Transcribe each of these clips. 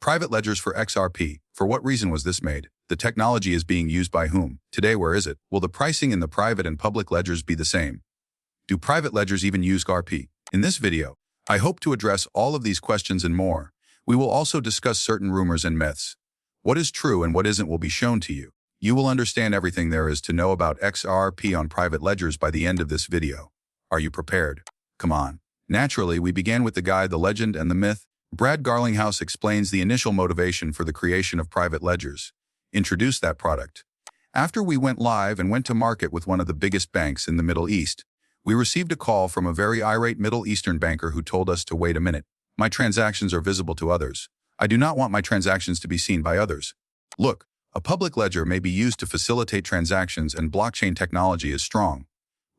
Private ledgers for XRP. For what reason was this made? The technology is being used by whom? Today, where is it? Will the pricing in the private and public ledgers be the same? Do private ledgers even use XRP? In this video, I hope to address all of these questions and more. We will also discuss certain rumors and myths. What is true and what isn't will be shown to you. You will understand everything there is to know about XRP on private ledgers by the end of this video. Are you prepared? Come on. Naturally, we began with the guy, the legend, and the myth. Brad Garlinghouse explains the initial motivation for the creation of private ledgers. Introduce that product. After we went live and went to market with one of the biggest banks in the Middle East, we received a call from a very irate Middle Eastern banker who told us to wait a minute. My transactions are visible to others. I do not want my transactions to be seen by others. Look, a public ledger may be used to facilitate transactions and blockchain technology is strong.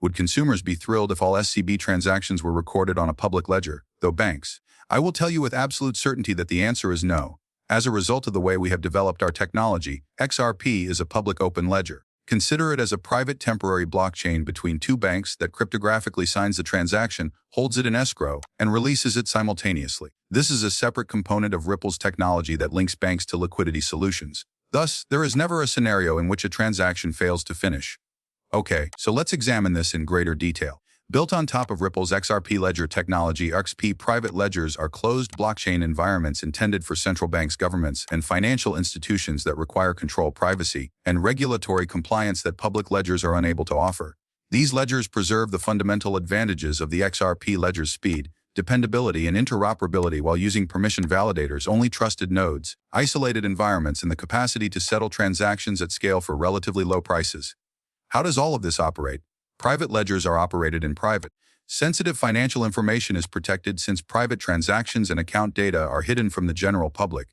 Would consumers be thrilled if all SCB transactions were recorded on a public ledger, though banks? I will tell you with absolute certainty that the answer is no. As a result of the way we have developed our technology, XRP is a public open ledger. Consider it as a private temporary blockchain between two banks that cryptographically signs the transaction, holds it in escrow, and releases it simultaneously. This is a separate component of Ripple's technology that links banks to liquidity solutions. Thus, there is never a scenario in which a transaction fails to finish. Okay, so let's examine this in greater detail. Built on top of Ripple's XRP ledger technology, XRP private ledgers are closed blockchain environments intended for central banks, governments, and financial institutions that require control, privacy, and regulatory compliance that public ledgers are unable to offer. These ledgers preserve the fundamental advantages of the XRP ledger's speed, dependability, and interoperability while using permission validators, only trusted nodes, isolated environments, and the capacity to settle transactions at scale for relatively low prices. How does all of this operate? Private ledgers are operated in private. Sensitive financial information is protected since private transactions and account data are hidden from the general public.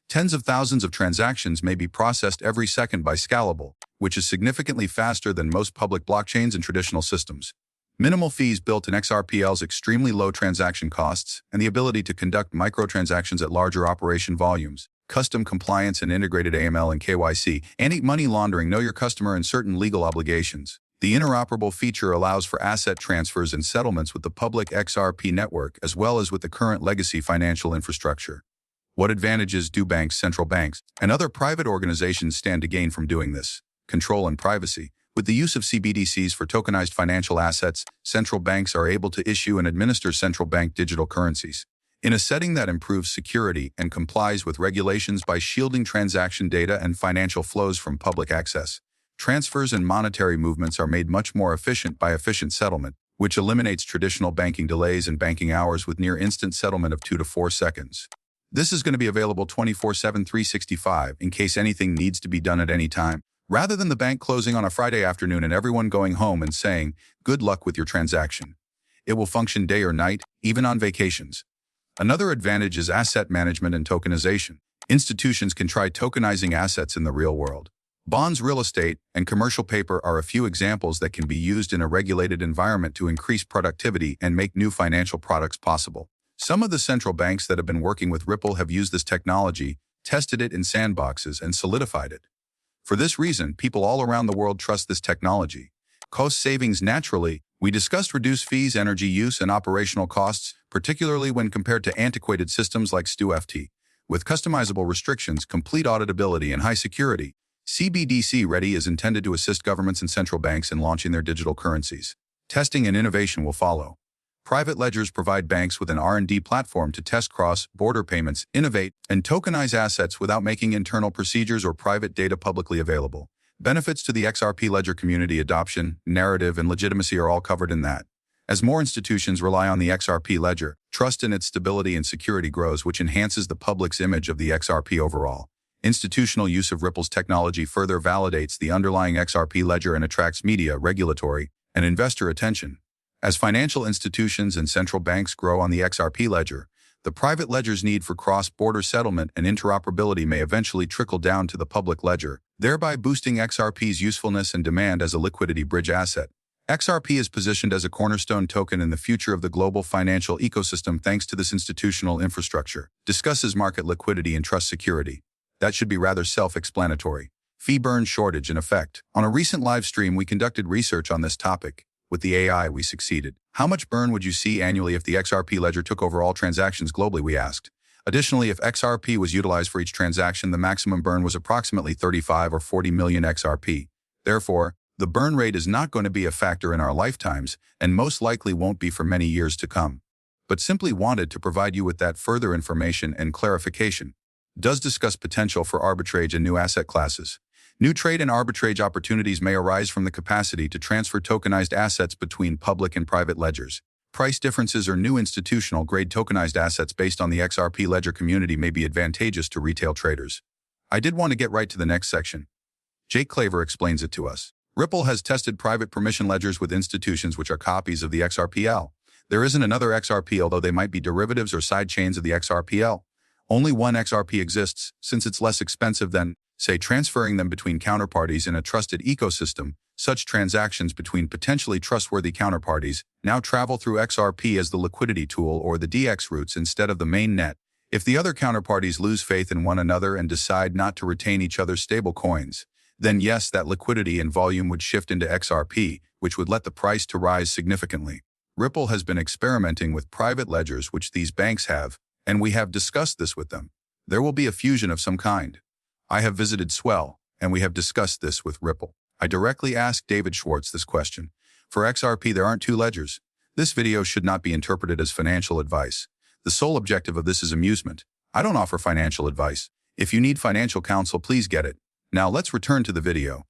Tens of thousands of transactions may be processed every second by Scalable, which is significantly faster than most public blockchains and traditional systems. Minimal fees built in XRPL's extremely low transaction costs and the ability to conduct microtransactions at larger operation volumes. Custom compliance and integrated AML and KYC, anti-money laundering, know your customer, and certain legal obligations. The interoperable feature allows for asset transfers and settlements with the public XRP network as well as with the current legacy financial infrastructure. What advantages do banks, central banks, and other private organizations stand to gain from doing this? Control and privacy. With the use of CBDCs for tokenized financial assets, central banks are able to issue and administer central bank digital currencies in a setting that improves security and complies with regulations by shielding transaction data and financial flows from public access. Transfers and monetary movements are made much more efficient by efficient settlement, which eliminates traditional banking delays and banking hours with near-instant settlement of 2 to 4 seconds. This is going to be available 24/7, 365 in case anything needs to be done at any time, rather than the bank closing on a Friday afternoon and everyone going home and saying, "Good luck with your transaction." It will function day or night, even on vacations. Another advantage is asset management and tokenization. Institutions can try tokenizing assets in the real world. Bonds, real estate, and commercial paper are a few examples that can be used in a regulated environment to increase productivity and make new financial products possible. Some of the central banks that have been working with Ripple have used this technology, tested it in sandboxes, and solidified it. For this reason, people all around the world trust this technology. Cost savings. Naturally, we discussed reduced fees, energy use, and operational costs, particularly when compared to antiquated systems like STU-FT. With customizable restrictions, complete auditability, and high security, CBDC Ready is intended to assist governments and central banks in launching their digital currencies. Testing and innovation will follow. Private ledgers provide banks with an R&D platform to test cross-border payments, innovate, and tokenize assets without making internal procedures or private data publicly available. Benefits to the XRP ledger community: adoption, narrative, and legitimacy are all covered in that. As more institutions rely on the XRP ledger, trust in its stability and security grows, which enhances the public's image of the XRP overall. Institutional use of Ripple's technology further validates the underlying XRP ledger and attracts media, regulatory, and investor attention. As financial institutions and central banks grow on the XRP ledger, the private ledger's need for cross-border settlement and interoperability may eventually trickle down to the public ledger, thereby boosting XRP's usefulness and demand as a liquidity bridge asset. XRP is positioned as a cornerstone token in the future of the global financial ecosystem thanks to this institutional infrastructure. Discusses market liquidity and trust security. That should be rather self-explanatory. Fee burn shortage in effect. On a recent live stream, we conducted research on this topic. With the AI, we succeeded. How much burn would you see annually if the XRP ledger took over all transactions globally, we asked. Additionally, if XRP was utilized for each transaction, the maximum burn was approximately 35 or 40 million XRP. Therefore, the burn rate is not going to be a factor in our lifetimes and most likely won't be for many years to come. But simply wanted to provide you with that further information and clarification. Does discuss potential for arbitrage and new asset classes. New trade and arbitrage opportunities may arise from the capacity to transfer tokenized assets between public and private ledgers. Price differences or new institutional-grade tokenized assets based on the XRP ledger community may be advantageous to retail traders. I did want to get right to the next section. Jake Claver explains it to us. Ripple has tested private permission ledgers with institutions which are copies of the XRPL. There isn't another XRP, although they might be derivatives or side chains of the XRPL. Only one XRP exists, since it's less expensive than, say, transferring them between counterparties in a trusted ecosystem. Such transactions between potentially trustworthy counterparties now travel through XRP as the liquidity tool or the DX routes instead of the main net. If the other counterparties lose faith in one another and decide not to retain each other's stable coins, then yes, that liquidity and volume would shift into XRP, which would let the price to rise significantly. Ripple has been experimenting with private ledgers, which these banks have, and we have discussed this with them. There will be a fusion of some kind. I have visited Swell, and we have discussed this with Ripple. I directly asked David Schwartz this question. For XRP, there aren't two ledgers. This video should not be interpreted as financial advice. The sole objective of this is amusement. I don't offer financial advice. If you need financial counsel, please get it. Now let's return to the video.